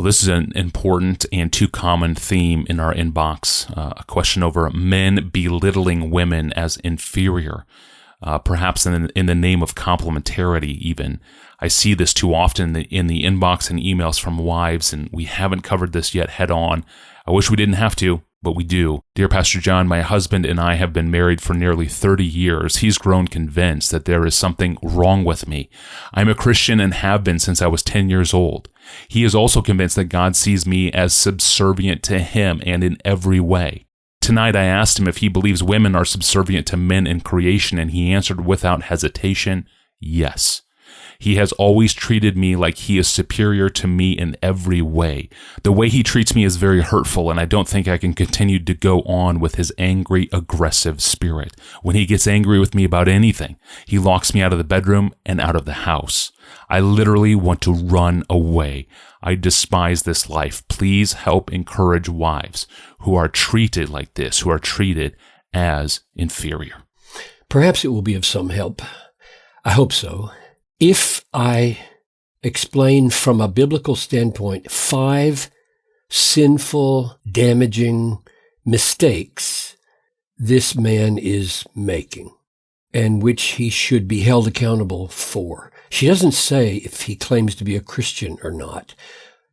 Well, this is an important and too common theme in our inbox, a question over men belittling women as inferior, perhaps in the name of complementarity even. I see this too often in the inbox and emails from wives, and we haven't covered this yet head on. I wish we didn't have to, but we do. Dear Pastor John, my husband and I have been married for nearly 30 years. He's grown convinced that there is something wrong with me. I'm a Christian and have been since I was 10 years old. He is also convinced that God sees me as subservient to him and in every way. Tonight I asked him if he believes women are subservient to men in creation, and he answered without hesitation, yes. He has always treated me like he is superior to me in every way. The way he treats me is very hurtful, and I don't think I can continue to go on with his angry, aggressive spirit. When he gets angry with me about anything, he locks me out of the bedroom and out of the house. I literally want to run away. I despise this life. Please help encourage wives who are treated like this, who are treated as inferior. Perhaps it will be of some help. I hope so. If I explain from a biblical standpoint 5 sinful, damaging mistakes this man is making, and which he should be held accountable for. She doesn't say if he claims to be a Christian or not.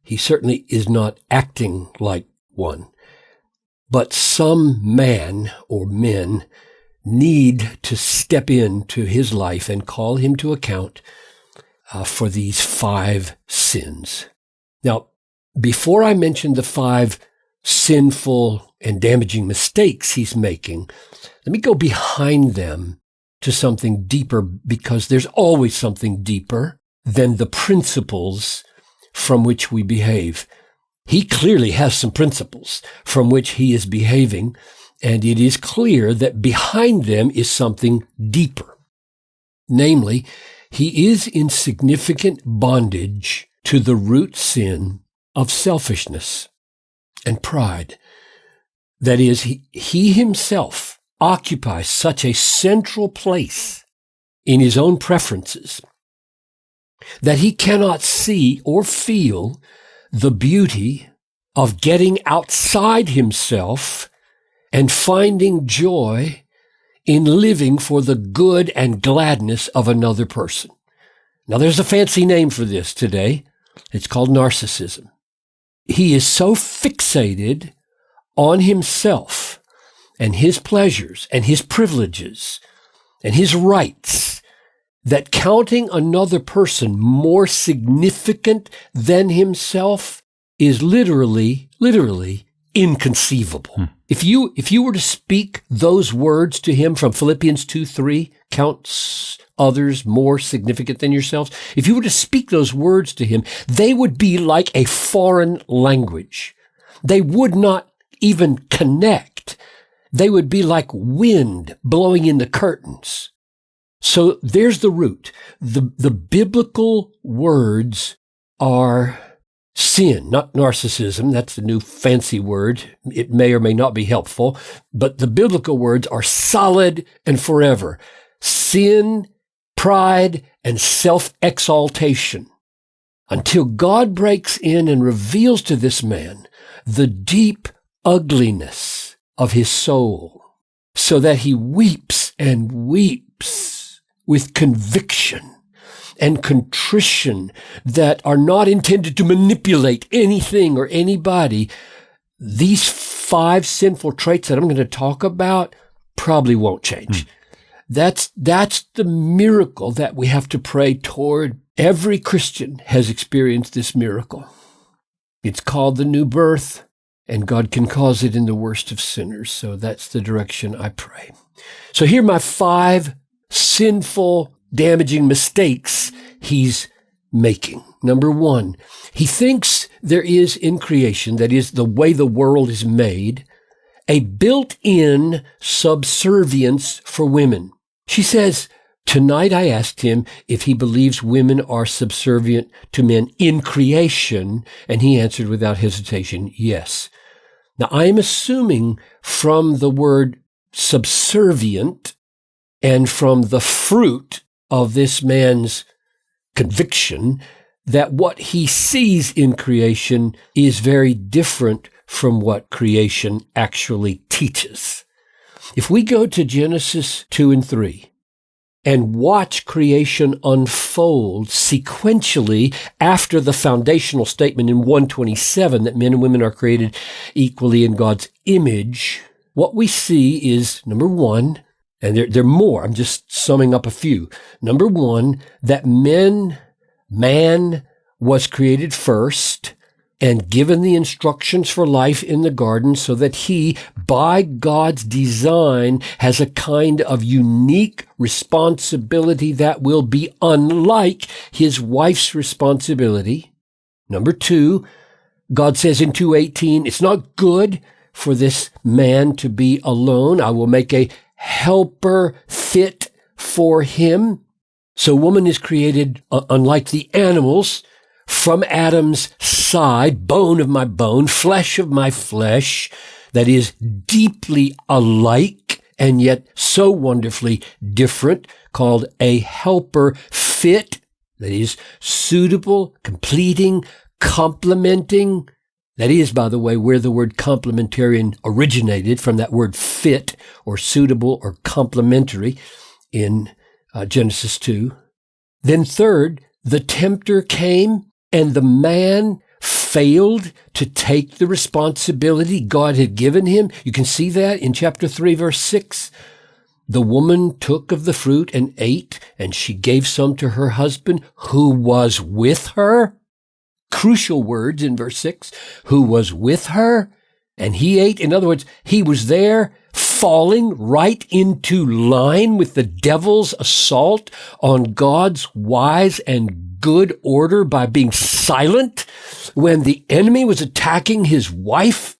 He certainly is not acting like one. But some man or men need to step into his life and call him to account for these 5 sins. Now, before I mention the 5 sinful and damaging mistakes he's making, let me go behind them to something deeper, because there's always something deeper than the principles from which we behave. He clearly has some principles from which he is behaving, and it is clear that behind them is something deeper. Namely, he is in significant bondage to the root sin of selfishness and pride. That is, he himself occupies such a central place in his own preferences that he cannot see or feel the beauty of getting outside himself and finding joy in living for the good and gladness of another person. Now, there's a fancy name for this today. It's called narcissism. He is so fixated on himself and his pleasures and his privileges and his rights that counting another person more significant than himself is literally inconceivable. If you were to speak those words to him from Philippians 2:3, count others more significant than yourselves, if you were to speak those words to him, they would be like a foreign language. They would not even connect. They would be like wind blowing in the curtains. So there's the root. The biblical words are sin, not narcissism. That's the new fancy word. It may or may not be helpful, but the biblical words are solid and forever. Sin, pride, and self-exaltation. Until God breaks in and reveals to this man the deep ugliness of his soul, so that he weeps and weeps with conviction and contrition that are not intended to manipulate anything or anybody. These 5 sinful traits that I'm going to talk about probably won't change. That's the miracle that we have to pray toward. Every Christian has experienced this miracle. It's called the new birth, and God can cause it in the worst of sinners. So that's the direction I pray. So here are my 5 sinful, damaging mistakes he's making. Number 1, he thinks there is in creation, that is the way the world is made, a built-in subservience for women. She says, tonight I asked him if he believes women are subservient to men in creation, and he answered without hesitation, yes. Now, I am assuming from the word subservient and from the fruit of this man's conviction that what he sees in creation is very different from what creation actually teaches. If we go to Genesis 2 and 3 and watch creation unfold sequentially after the foundational statement in 127 that men and women are created equally in God's image, what we see is, number one, and there are more, I'm just summing up a few. Number one, that man was created first and given the instructions for life in the garden so that he, by God's design, has a kind of unique responsibility that will be unlike his wife's responsibility. Number two, God says in 2:18, it's not good for this man to be alone. I will make a helper fit for him. So woman is created, unlike the animals, from Adam's side, bone of my bone, flesh of my flesh, that is deeply alike and yet so wonderfully different, called a helper fit, that is suitable, completing, complementing. That is, by the way, where the word complementarian originated, from that word fit or suitable or complementary in Genesis 2. Then third, the tempter came and the man failed to take the responsibility God had given him. You can see that in chapter 3, verse 6. The woman took of the fruit and ate, and she gave some to her husband who was with her. Crucial words in verse 6, who was with her, and he ate. In other words, he was there falling right into line with the devil's assault on God's wise and good order by being silent when the enemy was attacking his wife.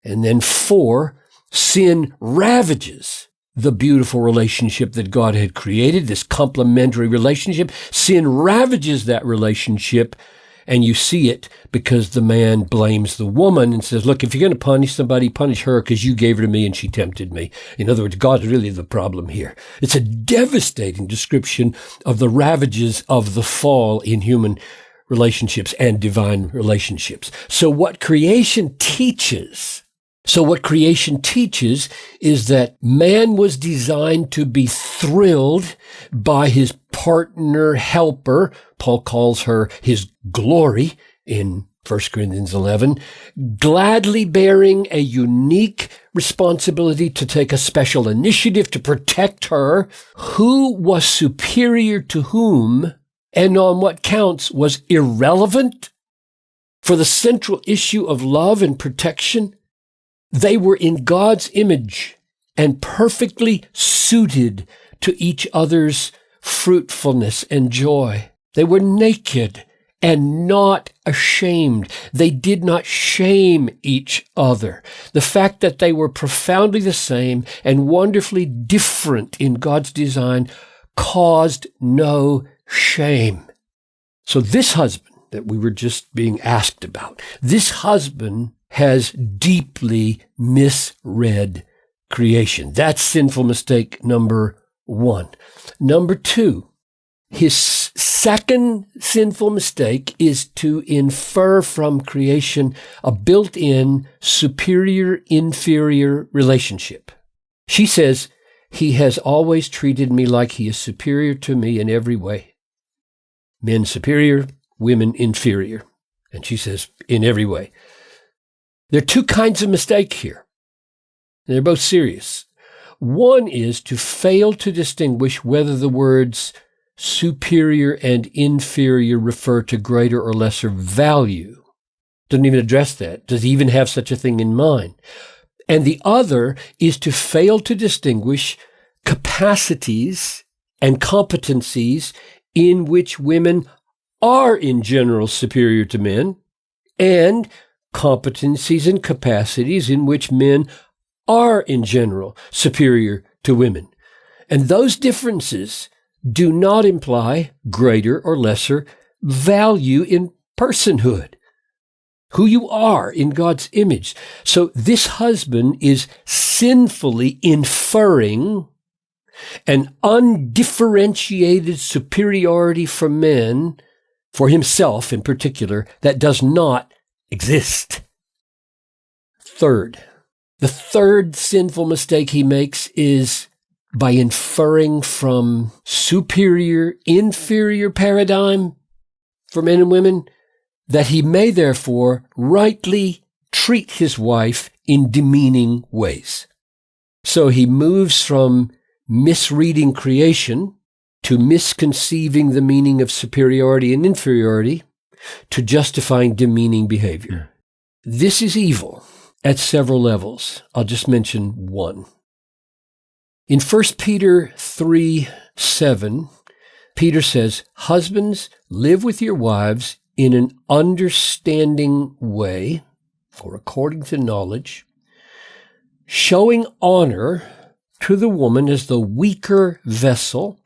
And then 4, sin ravages the beautiful relationship that God had created, this complementary relationship. Sin ravages that relationship. And you see it because the man blames the woman and says, look, if you're going to punish somebody, punish her because you gave her to me and she tempted me. In other words, God's really the problem here. It's a devastating description of the ravages of the fall in human relationships and divine relationships. So what creation teaches is that man was designed to be thrilled by his partner helper. Paul calls her his glory in 1 Corinthians 11, gladly bearing a unique responsibility to take a special initiative to protect her. Who was superior to whom and on what counts was irrelevant. For the central issue of love and protection, they were in God's image and perfectly suited to each other's fruitfulness and joy. They were naked and not ashamed. They did not shame each other. The fact that they were profoundly the same and wonderfully different in God's design caused no shame. So this husband that we were just being asked about, this husband has deeply misread creation. That's sinful mistake number 1. Number 2, his second sinful mistake is to infer from creation a built-in superior-inferior relationship. She says, he has always treated me like he is superior to me in every way. Men superior, women inferior. And she says, in every way. There are 2 kinds of mistake here. They're both serious. One is to fail to distinguish whether the words superior and inferior refer to greater or lesser value. Doesn't even address that. Does he even have such a thing in mind? And the other is to fail to distinguish capacities and competencies in which women are in general superior to men, and competencies and capacities in which men are in general superior to women. And those differences do not imply greater or lesser value in personhood, who you are in God's image. So this husband is sinfully inferring an undifferentiated superiority from men for himself in particular, that does not exist. Third, the third sinful mistake he makes is by inferring from superior, inferior paradigm for men and women that he may therefore rightly treat his wife in demeaning ways. So he moves from misreading creation to misconceiving the meaning of superiority and inferiority to justifying demeaning behavior. This is evil at several levels. I'll just mention one. In 1 Peter 3:7, Peter says, "Husbands, live with your wives in an understanding way, or according to knowledge, showing honor to the woman as the weaker vessel,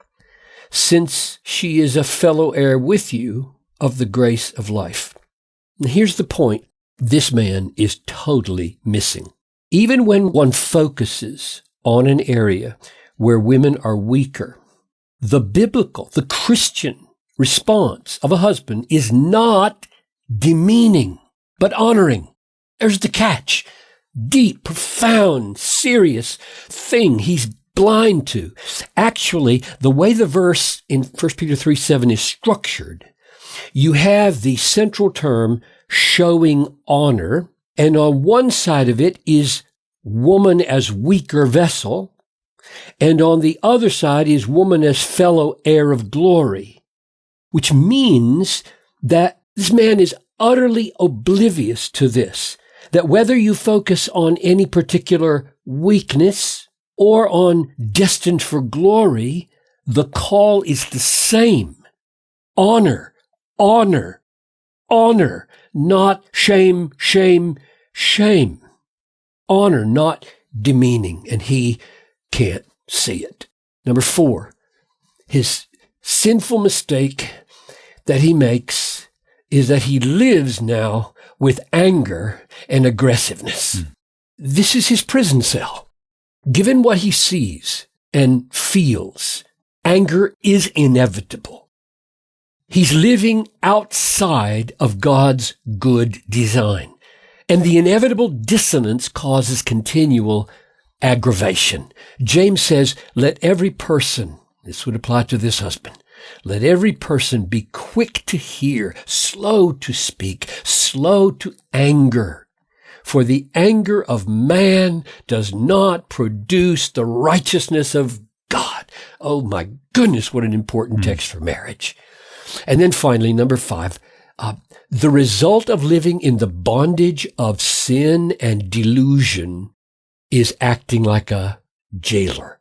since she is a fellow heir with you of the grace of life." And here's the point this man is totally missing. Even when one focuses on an area where women are weaker, the biblical, the Christian response of a husband is not demeaning, but honoring. There's the catch. Deep, profound, serious thing he's blind to. Actually, the way the verse in 1 Peter 3:7 is structured, you have the central term showing honor, and on one side of it is woman as weaker vessel, and on the other side is woman as fellow heir of glory, which means that this man is utterly oblivious to this, that whether you focus on any particular weakness or on destined for glory, the call is the same. Honor, honor, honor, not shame, shame, shame. Honor, not demeaning, and he can't see it. Number 4, his sinful mistake that he makes is that he lives now with anger and aggressiveness. This is his prison cell. Given what he sees and feels, anger is inevitable. He's living outside of God's good design. And the inevitable dissonance causes continual aggravation. James says, let every person, this would apply to this husband, let every person be quick to hear, slow to speak, slow to anger. For the anger of man does not produce the righteousness of God. Oh my goodness, what an important text for marriage. And then finally, number 5, the result of living in the bondage of sin and delusion is acting like a jailer.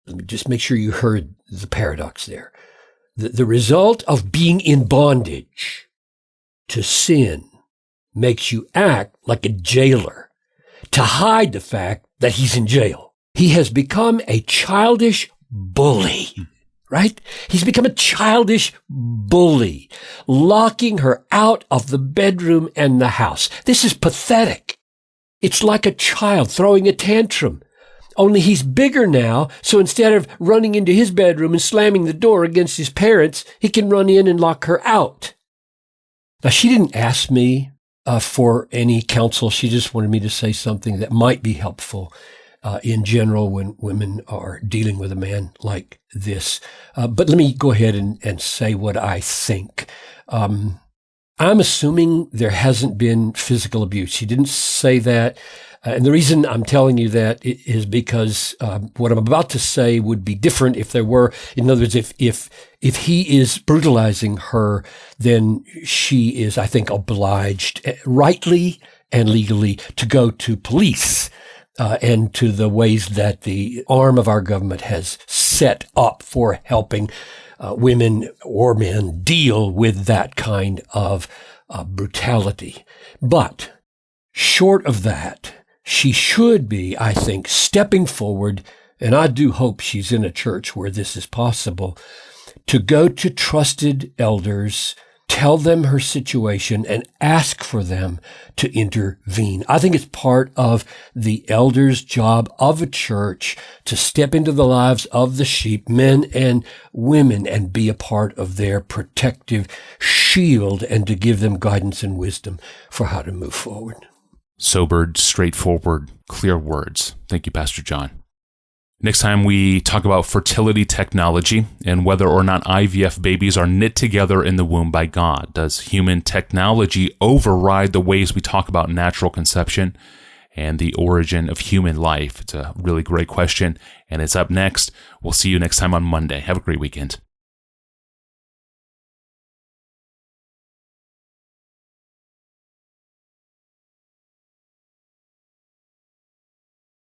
Let me just make sure you heard the paradox there. The result of being in bondage to sin makes you act like a jailer to hide the fact that he's in jail. He has become a childish bully. Right? He's become a childish bully, locking her out of the bedroom and the house. This is pathetic. It's like a child throwing a tantrum. Only he's bigger now, so instead of running into his bedroom and slamming the door against his parents, he can run in and lock her out. Now, she didn't ask me for any counsel. She just wanted me to say something that might be helpful in general when women are dealing with a man like this. But let me go ahead and say what I think. I'm assuming there hasn't been physical abuse. She didn't say that. And the reason I'm telling you that is because what I'm about to say would be different if there were. In other words, if he is brutalizing her, then she is, I think, obliged rightly and legally to go to police. And to the ways that the arm of our government has set up for helping women or men deal with that kind of brutality. But short of that, she should be, I think, stepping forward, and I do hope she's in a church where this is possible, to go to trusted elders tell them her situation and ask for them to intervene. I think it's part of the elder's job of a church to step into the lives of the sheep, men and women, and be a part of their protective shield and to give them guidance and wisdom for how to move forward. Sobered, straightforward, clear words. Thank you, Pastor John. Next time we talk about fertility technology and whether or not IVF babies are knit together in the womb by God. Does human technology override the ways we talk about natural conception and the origin of human life? It's a really great question, and it's up next. We'll see you next time on Monday. Have a great weekend.